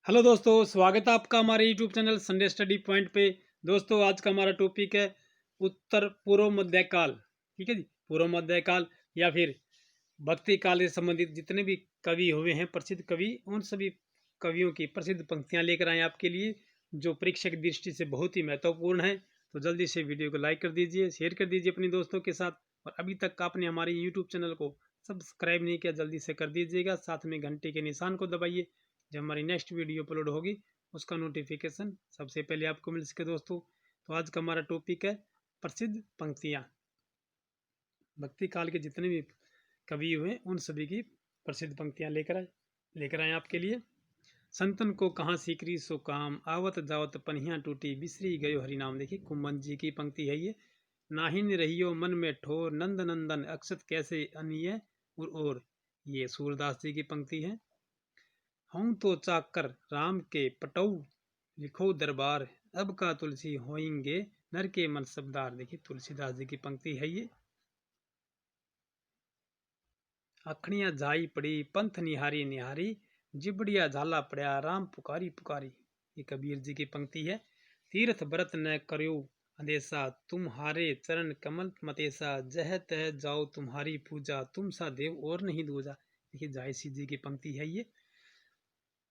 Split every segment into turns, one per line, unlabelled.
Hello दोस्तों, स्वागत है आपका हमारे YouTube channel Sunday study point पे। दोस्तों, आज का हमारा टॉपिक है उत्तर पूर्व मध्यकाल। ठीक है जी, पूर्व मध्यकाल या फिर भक्ति काल से संबंधित जितने भी कवि हुए हैं, प्रसिद्ध कवि, उन सभी कवियों की प्रसिद्ध पंक्तियां लेकर आए आपके लिए, जो परीक्षा की दृष्टि से बहुत ही महत्वपूर्ण है। तो जल्दी से वीडियो को लाइक कर दीजिए, शेयर कर दीजिए अपने दोस्तों के साथ। और अभी तक आपने हमारे यूट्यूब चैनल को सब्सक्राइब नहीं किया, जल्दी से कर दीजिएगा। साथ में घंटे के निशान को दबाइए, जब हमारी नेक्स्ट वीडियो अपलोड होगी उसका नोटिफिकेशन सबसे पहले आपको मिल सके दोस्तों। तो आज का हमारा टॉपिक है प्रसिद्ध पंक्तियाँ। भक्ति काल के जितने भी कवि हुए उन सभी की प्रसिद्ध पंक्तियाँ लेकर आए आपके लिए। संतन को कहाँ सीकरी सो काम, आवत जावत पनिया टूटी, बिसरी गयो हरि नाम। देखिए, कुंभन जी की पंक्ति है ये। नाहिन रहियो मन में ठोर, नंद नंदन अक्षत कैसे अनिय। और ये सूरदास जी की पंक्ति है। हूँ तो चाकर राम के पटऊ, लिखो दरबार, अब का तुलसी होएंगे नर के मन सबदार। देखिए, तुलसीदास जी की पंक्ति है ये। अखड़ियाँ झाई पड़ी, पंथ निहारी निहारी, जिबड़िया झाला पड़या, राम पुकारी पुकारी। ये कबीर जी की पंक्ति है। तीर्थ व्रत न करो अंदेशा, तुम्हारे चरण कमल मतेसा, जह तह जाओ तुम्हारी पूजा, तुम सा देव और नहीं दूजा। देखिए, जायसी जी की पंक्ति है ये।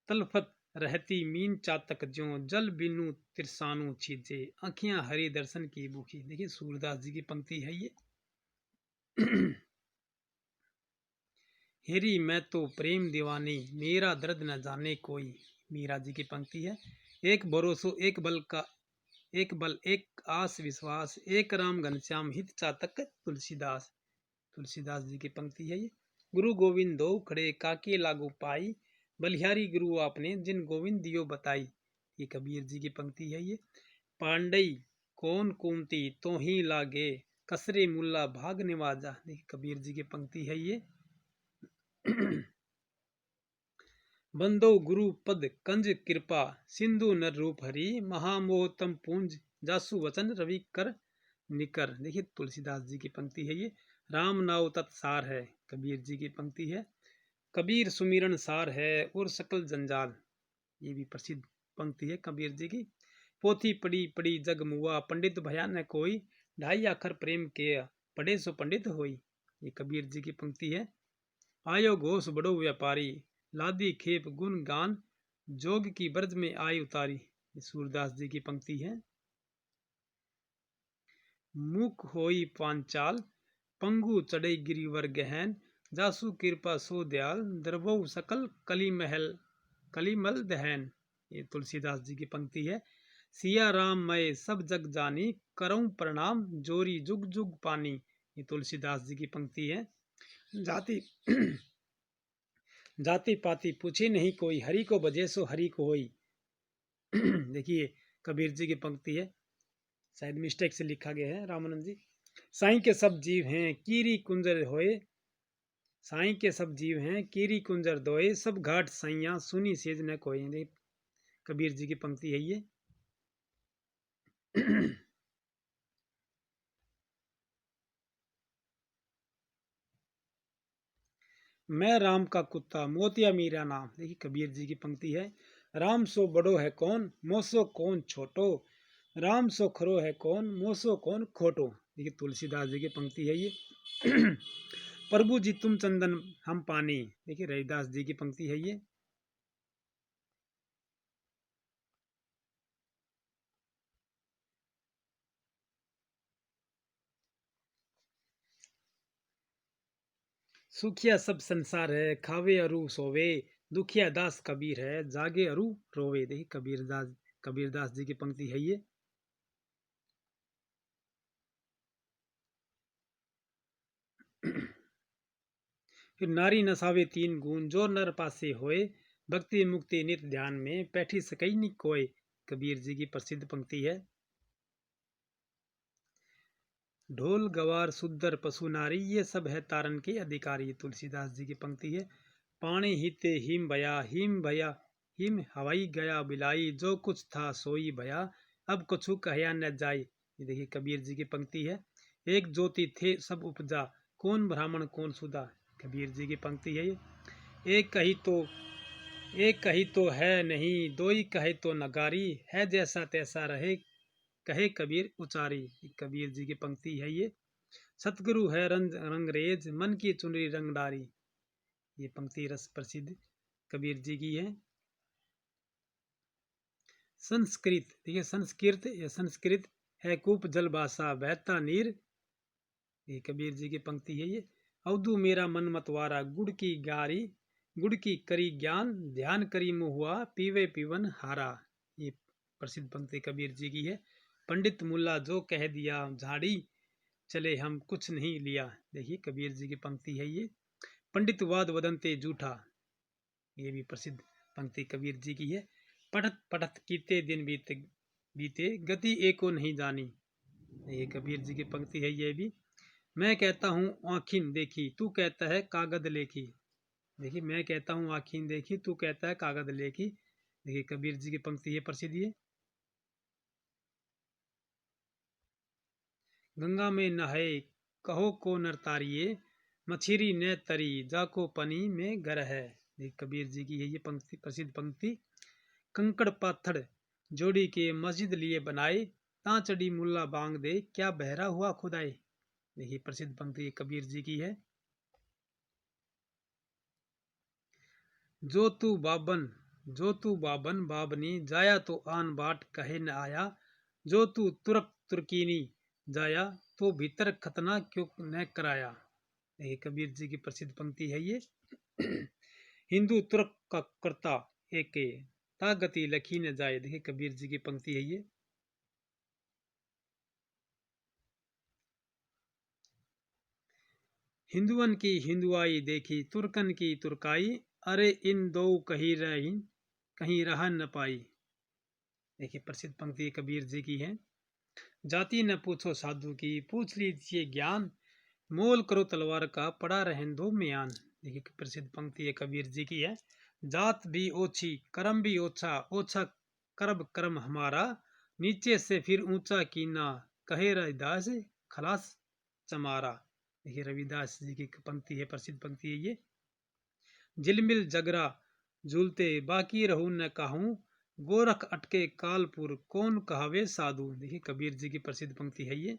तलफत रहती मीन चातक ज्यों, जल बिनु तिरसानु छीजे, आँखियां हरि दर्शन की भूखी। देखिए, सूरदास जी की पंक्ति है ये। हेरी मैं तो प्रेम दीवानी, मेरा दर्द न जाने कोई। मीरा जी की पंक्ति है। एक भरोसो एक बल एक आस विश्वास, एक राम घनश्याम हित चातक तुलसीदास। तुलसीदास जी की पंक्ति है ये। गुरु गोविंद दो खड़े, काके लागू पाई, बलिहारी गुरु आपने जिन गोविंद दियो बताई। ये कबीर जी की पंक्ति है ये। पांडई कौन कुमती तो ही लागे, कसरे मुल्ला भाग निवाजा। देखिए, कबीर जी की पंक्ति है ये। बंदो गुरु पद कंज कृपा, सिंधु नर रूप हरि, महामोहतम पूंज जासु वचन रवि कर निकर। देखिए, तुलसीदास जी की पंक्ति है ये। राम नाव तत्सार है, कबीर जी की पंक्ति है। कबीर सुमिरन सार है और सकल जंजाल। ये भी प्रसिद्ध पंक्ति है कबीर जी की। पोथी पड़ी पड़ी जग मुआ, पंडित भया न कोई, ढाई आखर प्रेम के पढ़े सो पंडित होई। ये कबीर जी की पंक्ति है। आयो घोष बड़ो व्यापारी, लादी खेप गुण गान, जोग की ब्रज में आई उतारी। ये सूरदास जी की पंक्ति है। मुख होई पांचाल, पंगु चढ़ई गिरिवर गहन, जासु कृपा सो दयाल, द्रवौ सकल कलिमल दहन। ये तुलसीदास जी की पंक्ति है। सिया राम मैं सब जग जानी, करऊं प्रणाम जोरी जुग जुग पानी। ये तुलसीदास जी की पंक्ति है। जाति जाति पाति पूछे नहीं कोई, हरि को बजे सो हरि को होई। देखिए, कबीर जी की पंक्ति है, शायद मिस्टेक से लिखा गया है, रामानंद जी। साईं के सब जीव हैं कीरी कुंजर होए, साईं के सब जीव हैं कीरी कुंजर दोए, सब घाट साइया सुनी सेज न कोई। कबीर जी की पंक्ति है ये। मैं राम का कुत्ता मोतिया मीरा नाम। देखिए, कबीर जी की पंक्ति है। राम सो बड़ो है कौन, मोसो कौन छोटो, राम सो खरो है कौन, मोसो कौन खोटो। देखिए, तुलसीदास जी की पंक्ति है ये। प्रभु जी तुम चंदन हम पानी। देखिए, रविदास जी की पंक्ति है ये। सुखिया सब संसार है, खावे अरु सोवे, दुखिया दास कबीर है, जागे अरु रोवे। देखिए, कबीरदास जी की पंक्ति है ये। फिर नारी नसावे तीन गुण, जो नर पासे होए, भक्ति मुक्ति नित ध्यान में, पैठी सकई नि कोय। कबीर जी की प्रसिद्ध पंक्ति है। ढोल गवार सुद्दर पशु नारी, ये सब है तारन के अधिकारी। तुलसीदास जी की पंक्ति है। पाणी हिते हिम भया हिम हवाई गया बिलाई, जो कुछ था सोई भया, अब कछु कहया न जाय। ये देखिए, कबीर जी की पंक्ति है। एक ज्योति थे सब उपजा, कौन ब्राह्मण कौन सुधा। कबीर जी की पंक्ति है ये। एक कही तो एक कही तो है नहीं, दो ही कहे तो नगारी, है जैसा तैसा रहे कहे कबीर उचारी। कबीर जी की पंक्ति है ये। सतगुरु है रंग रंगरेज, मन की चुनरी रंग डारी। ये पंक्ति रस प्रसिद्ध कबीर जी की है। संस्कृत, देखिए संस्कृत या संस्कृत है कूप जल बासा बहता नीर। ये कबीर जी की पंक्ति है ये। अवधु मेरा मन मतवारा, गुड़ की गारी, गुड़ की करी ज्ञान, ध्यान करी मुहुआ, पीवे पीवन हारा। ये प्रसिद्ध पंक्ति कबीर जी की है। पंडित मुल्ला जो कह दिया झाड़ी, चले हम कुछ नहीं लिया। देखिए कबीर जी की पंक्ति है ये। पंडित वाद वदंते जूठा, ये भी प्रसिद्ध पंक्ति कबीर जी की है। पढ़त पढ़त कीते दिन बीते बीते, गति एको नहीं जानी। ये कबीर जी की पंक्ति है ये भी। मैं कहता हूँ आँखीन देखी, तू कहता है कागद लेखी। देखिए मैं कहता हूँ आँखीन देखी, तू कहता है कागद लेखी। देखिए कबीर जी की पंक्ति है प्रसिद्ध ये। गंगा में नहाए कहो को नरतारिये, मछिरी न तरी जाको पनी में गर है। ये कबीर जी की है ये पंक्ति, प्रसिद्ध पंक्ति। कंकड़ पाथड़ जोड़ी के मस्जिद लिए बनाए, ता चढ़ी मुल्ला बांग दे क्या बहरा हुआ खुदाई। देखिए प्रसिद्ध पंक्ति कबीर जी की है। जो तू बाबन बाबनी, जाया तो आन बाट कहे न आया, जो तू तुर्क तुर्कीनी जाया, तो भीतर खतना क्यों न कराया। ये कबीर जी की प्रसिद्ध पंक्ति है ये। हिंदू तुर्क का करता एक ता गति लखी न जाए। देखिए कबीर जी की पंक्ति है ये। हिंदुअन की हिंदुआई देखी, तुर्कन की तुर्काई, अरे इन दो कहीं रह न पाई। देखिए प्रसिद्ध पंक्ति कबीर जी की है। जाति न पूछो साधु की, पूछ लीजिए ज्ञान, मोल करो तलवार का पड़ा रहन दो म्यान। देखिए प्रसिद्ध पंक्ति है कबीर जी की है। जात भी ओछी कर्म भी ओछा, ओछा कर्म कर्म हमारा, नीचे से फिर ऊंचा कीना, कहे रविदास खलास चमारा। देखिए रविदास जी की पंक्ति है, प्रसिद्ध पंक्ति है ये। झिलमिल जगरा झूलते बाकी रहूं न कहूं, गोरख अटके कालपुर कौन कहावे साधु। देखिए कबीर जी की प्रसिद्ध पंक्ति है ये।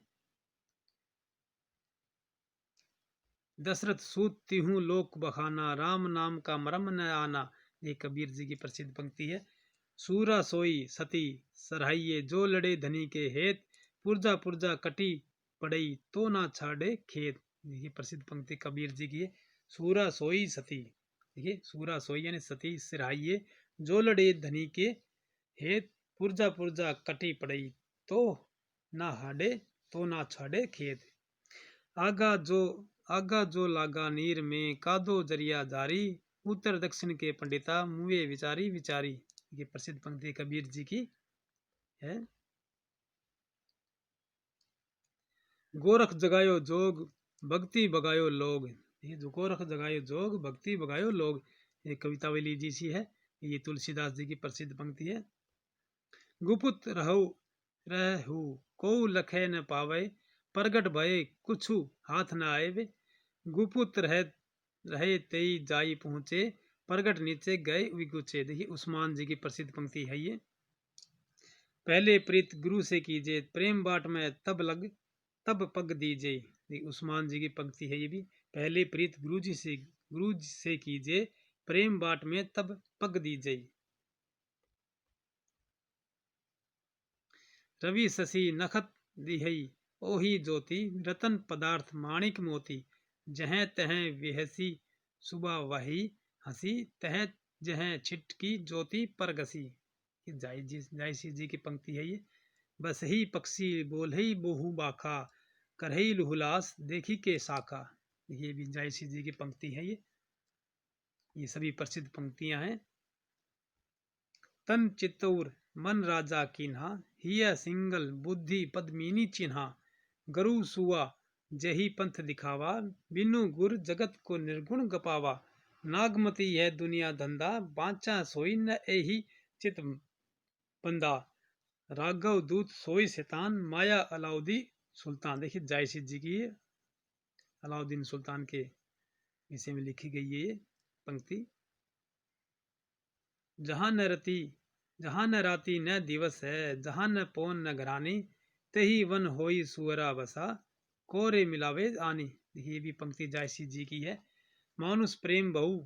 दशरथ सूत तिहूं लोक बखाना, राम नाम का मरम न आना। ये कबीर जी की प्रसिद्ध पंक्ति है। सूरा सोई सती सरहाइये, जो लड़े धनी के हेत, पुरजा पुरजा कटी पड़ई तो ना छाड़े खेत। ये प्रसिद्ध पंक्ति कबीर जी की है। सूरा सोई सती, देखिए सूरा सोई यानी सती सिरहाइये, जो लड़े धनी के हेत, पुरजा पुरजा कटी पड़ई तो ना हाडे तो ना छाड़े खेत। आगा जो आगा जो लागा नीर में, कादो जरिया जारी, उत्तर दक्षिण के पंडिता मुए विचारी विचारी। ये प्रसिद्ध पंक्ति कबीर जी की है। गोरख जगायो जोग भक्ति बगायो लोग। ये जो गोरख जगायो जोग भक्ति बगायो लोग, ये कवितावली जी सी है। ये तुलसीदास जी की प्रसिद्ध पंक्ति है। गुपुत रहु को लखे न पावे, प्रगट भय कुछु हाथ न आए। गुपुत रहे तेई जाई पहुंचे, प्रगट नीचे गए विगुचे। देखिए उस्मान जी की प्रसिद्ध पंक्ति है ये। पहले प्रीत गुरु से कीजिए, प्रेम बाट में तब पग दीजिए। उस्मान जी की पंक्ति है ये भी। पहले प्रीत गुरु जी से कीजिए, प्रेम बाट में तब पग दीजिए। रवि शशि नखत दिहई ओही ज्योति, रतन पदार्थ माणिक मोती, जह तह विहसी सुबह वही हंसी, तह जह छिटकी ज्योति पर घसी। जायसी जी की पंक्ति है ये। बस ही पक्षी बोल ही बोहू बाखा, करही लुहुलास देखी के साखा। ये भी जायसी जी की पंक्ति है ये सभी प्रसिद्ध पंक्तियां हैं। तन चित्तौर मन राजा कीन्हा, हिय सिंगल बुद्धि पद्मिनी चिन्हा, गरु सुआ जही पंथ दिखावा, बिनु गुर जगत को निर्गुण गपावा, नागमती है दुनिया धंधा, बांचा सोई न एही चित बंदा, राघव दूत सोई शैतान, माया अलाउद्दी सुल्तान। देखिए जायसी जी की अलाउद्दीन सुल्तान के विषय में लिखी गई है ये पंक्ति। जहाँ न राती न दिवस है, जहाँ न पौन न घरानी, तही वन होई सुअरा बसा, कोरे मिलावे आनी। देखिए ये भी पंक्ति जायसी जी की है। मानुष प्रेम बहु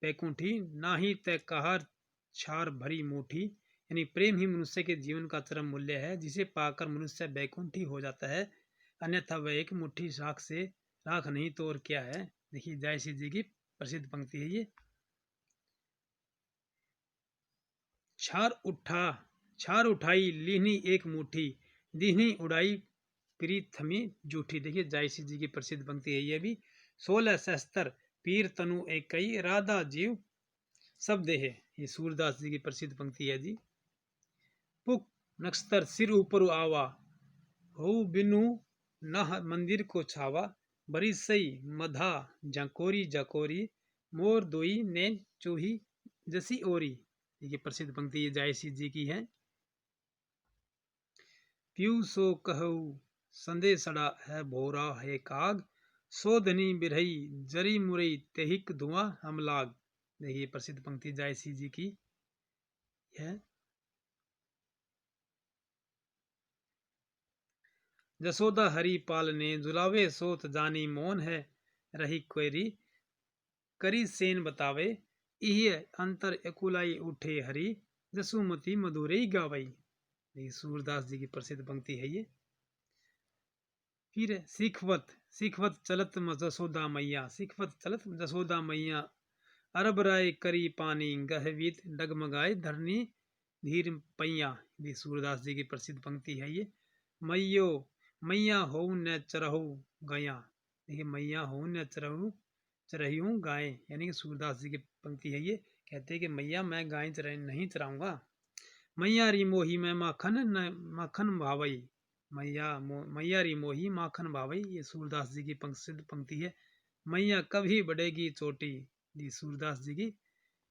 बैकुंठी, नाही तय कहार छार भरी मुठी। यानी प्रेम ही मनुष्य के जीवन का चरम मूल्य है, जिसे पाकर मनुष्य बैकुंठी हो जाता है, अन्यथा वह एक मुट्ठी राख नहीं तो और क्या है। देखिए जायसी जी की प्रसिद्ध पंक्ति है ये। छार उठाई लीहनी एक मुट्ठी, दीहनी उड़ाई प्रीथमी जूठी। देखिए जायसी जी की प्रसिद्ध पंक्ति है ये भी। 16 सहस्त्र पीर तनु एकई, राधा जीव सब देहे। ये सूरदास जी की प्रसिद्ध पंक्ति है जी। पुक नक्षत्र सिर ऊपर आवा, हो बिनु नह मंदिर को छावा, बरी सई मधा जकोरी जकोरी, मोर दोई नैन चूही जसी ओरी। ये प्रसिद्ध पंक्ति ये जायसी जी की है। प्यू सो कहू संदेशड़ा है भोरा है काग, सोधनी बिरहई जरी मुरई तेहिक धुआं हम लाग। देखिए प्रसिद्ध पंक्ति जायसी जी की है। जसोदा हरि पालने, जुलावे सोत जानी मोन है, रही क्वेरी करी सेन बतावे, इह अंतर एकुलाई उठे हरि, जसुमती मधुरई गावई। सूरदास जी की प्रसिद्ध पंक्ति है ये। फिर सिखवत चलत जसोदा मैया, सिखवत चलत जसोदा मैया, अरब राय करी पानी, गहवीत डगमगाए धरनी धीर पैया। ये सूरदास जी की प्रसिद्ध पंक्ति है ये। मैयो मैया हो न चरहु गया। देखिए मैया हो न चरहूँ गाय, यानी कि सूरदास जी की पंक्ति है ये। कहते हैं कि मैया मैं गाय नहीं चराऊंगा। मैया री मोही मैं माखन भावई, मैया री मोही माखन भावई। ये सूरदास जी की प्रसिद्ध पंक्ति है। मैया कभी बढ़ेगी चोटी। ये सूरदास जी की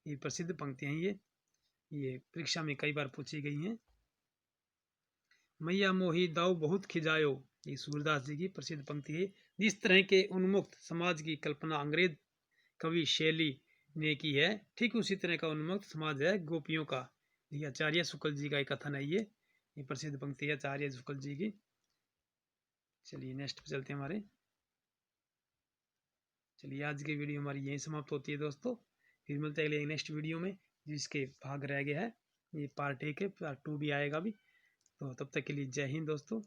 ये प्रसिद्ध पंक्तियां हैं ये परीक्षा में कई बार पूछी गई हैं। मैया मोही दाऊ बहुत खिजायो। ये सूरदास जी की प्रसिद्ध पंक्ति है। जिस तरह के उन्मुक्त समाज की कल्पना अंग्रेज कवि शैली ने की है, ठीक उसी तरह का उन्मुक्त समाज है गोपियों का। ये आचार्य शुक्ल जी का एक कथन है ये प्रसिद्ध पंक्ति है आचार्य शुक्ल जी की। चलिए नेक्स्ट पे चलते हैं हमारे। चलिए आज की वीडियो हमारी यहीं समाप्त होती है दोस्तों। फिर मिलते हैं अगले नेक्स्ट वीडियो में, जिसके भाग रह गए हैं। ये पार्ट 1 है, पार्ट 2 भी आएगा भी। तो तब तक के लिए जय हिंद दोस्तों।